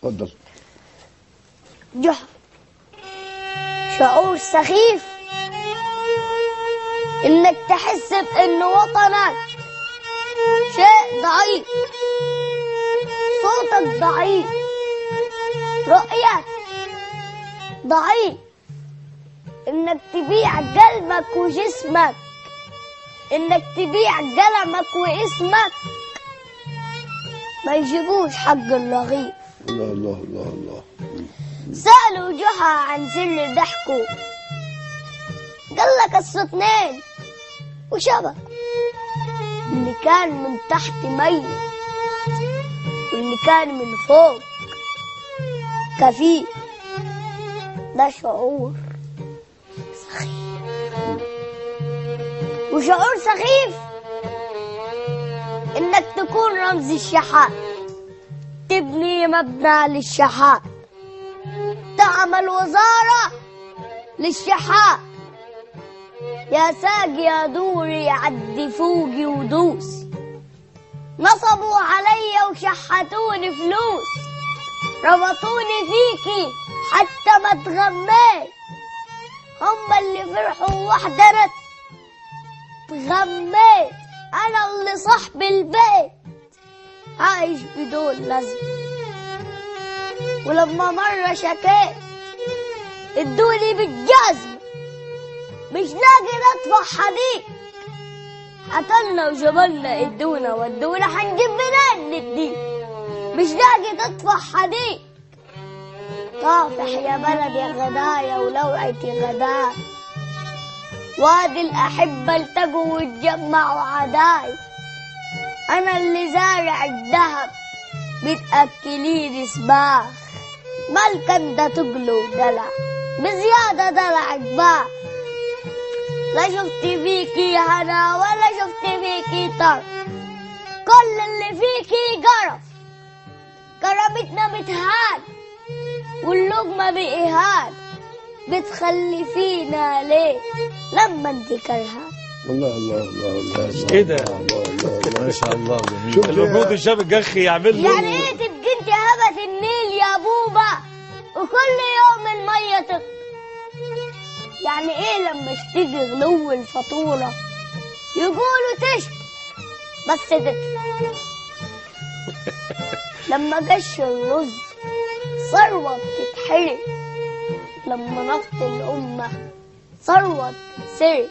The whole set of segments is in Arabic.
اتفضل. جحا، شعور سخيف انك تحس بان وطنك شيء ضعيف، صوتك ضعيف، رؤيك ضعيف، انك تبيع قلبك وجسمك، انك تبيع قلمك واسمك ما يجيبوش حق الرغيف. الله الله الله الله. سألوا جحا عن سر ضحكه، قال لك الصوتين وشبك، اللي كان من تحت ميت واللي كان من فوق كفيف. ده شعور سخيف، وشعور سخيف انك تكون رمز الشحات، تبني مبنى للشحات، تعمل وزارة للشحات. يا ساقي يا دوري عدي فوقي ودوسي، نصبوا علي وشحتوني فلوس، ربطوني فيكي حتى ما اتغميت، هم اللي فرحوا وحدنا اتغميت، انا اللي صاحب البيت عايش بدون لازمة. ولما مرة شكيت ادوني بالجزم، مش لاقي ندفع حديد، حكلنا وجبلنا ادونا ودونا، حنجيب منين نديك؟ مش لاقي تدفع حديد. طافح يا بلد يا غدايا ولوعتي غدايا، وادي الأحبة التقوا واتجمعوا عداي، أنا اللي زارع الذهب بتأكليني سباخ، مالكن ده تقلو دلع بزيادة دلع جباخ. لا شفت فيكي هنا ولا شفت فيكي طرف، كل اللي فيكي قرف، كرامتنا متهان واللقمة بإهان، بتخلفينا ليه لما انت كرهان. الله الله الله الله. كده ما شاء الله جميل. المفروض الشاب الجخي يعمل له يعني ايه تبقى انت هبة النيل يا بوبا وكل يوم المية تطلع؟ يعني ايه لما اشتكي غلو الفاتورة يقولوا تشكي بس تدفع؟ لما قش الرز ثروة بتتحرق، لما نفط الأمة ثروة بتتسرق،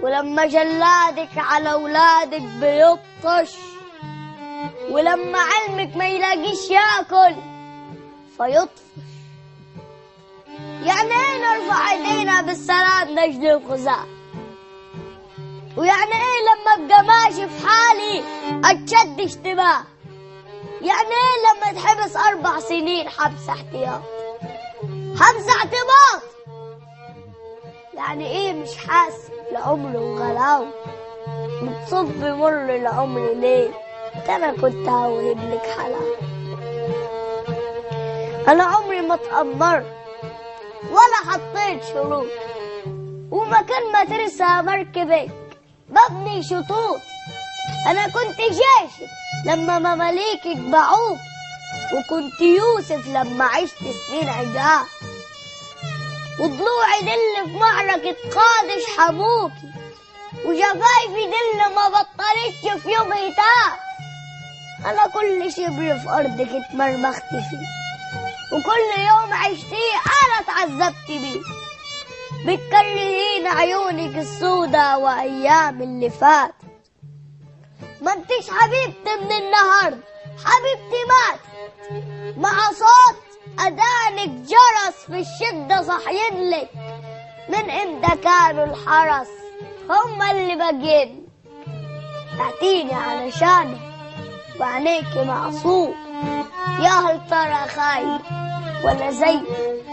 ولما جلادك على أولادك بيبطش، ولما علمك ما يلاقيش ياكل فيطفش. يعني ايه نرفع ايدينا بالسلام نجد الخزاع؟ ويعني ايه لما ابقى ماشي في حالي اتشد اشتباه؟ يعني ايه لما اتحبس 4 سنين حبس احتياط، حبس اعتباط؟ يعني ايه مش حاسس لعمري وغلاوه، بتصب مر العمر ليه؟ انا كنت هولد لك حلاوه. انا عمري ما اتأمرت ولا حطيت شروط، ومكان ما ترسى مركبك ببني شطوط. انا كنت جيشك لما مماليكك باعوك، وكنت يوسف لما عشت سنين عجاب، وضلوعي دل في معركة قادش حموكي، وجفايفي دل ما بطلتش في يوم هتاف. انا كل شبر في ارضك اتمرمخت فيه، وكل يوم عشتيه انا اتعذبت بيه. بتكرهين عيونك السودا وايام اللي فات، ما انتش حبيبتي من النهارده، حبيبتي مات. مع صوت اذانك جرس في الشده صحيين لك، من امتى كانوا الحرس هم اللي باقيين؟ تعتيني علشانك وعينيكي معصوب، يا هل ترى خايف ولا زي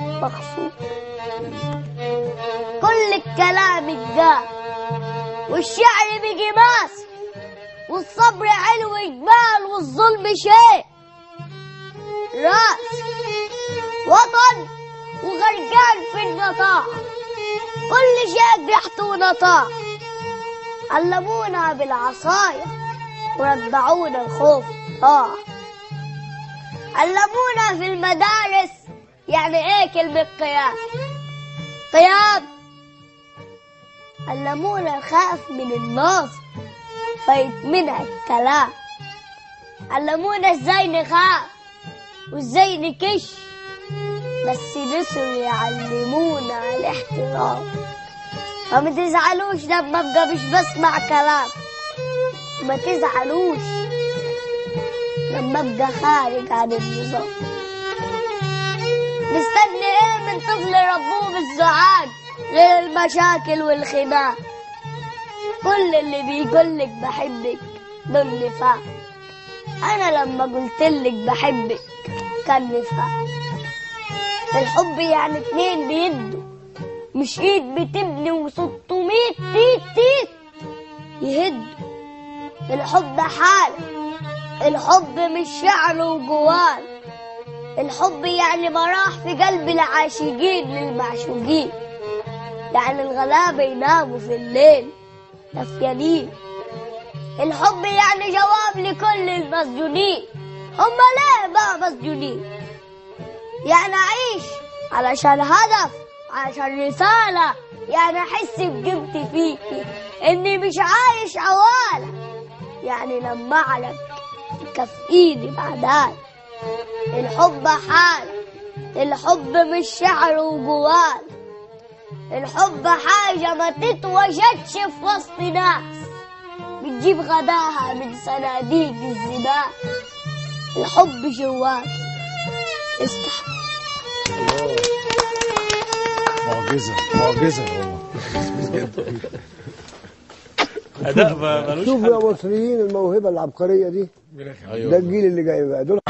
مخصوب؟ كل الكلام اتقال والشعر بيجي ماسك، والصبر علو جبال والظلم شيء راس، وطن وغرقان في النطاع، كل شيء ريحته نطاع. علمونا بالعصاية وربعونا الخوف طاع، علمونا في المدارس يعني ايه كلمة قيام. قيام. علمونا نخاف من الناس فيتمنع الكلام. علمونا ازاي نخاف وازاي نكش، بس نسوا يعلمونا الاحترام. فما تزعلوش لما ابقى مش بسمع كلام، ما تزعلوش لما ابقى خارج عن النظام. مستني ايه من طفل ربوه بالزعاج غير المشاكل والخناق؟ كل اللي بيقولك بحبك دول نفاق. انا لما قلتلك بحبك كان نفاق. الحب يعني اتنين بيدوا، مش ايد بتبني و600 تيت تيت يهدوا. الحب حال، الحب مش شعر وجوال. الحب يعني براح في قلب العاشقين للمعشوقين. يعني الغلابة يناموا في الليل دفيانين. الحب يعني جواب لكل المسجونين. هما ليه بقى مسجونين؟ يعني أعيش علشان هدف، علشان رسالة. يعني أحس بقيمتي فيكي، إني مش عايش عوالة. يعني لما أعلم تكافئيني بعدها. الحب حال، الحب مش شعر وجوال. الحب حاجة ما تتوجدش في وسط ناس بتجيب غداها من صناديق الزبال. الحب جواك استحق. معجزة معجزة والله. أداء ملوش شوفوا حل. يا مصريين الموهبة العبقرية دي. أيوة. ده الجيل اللي جاي بقى دول.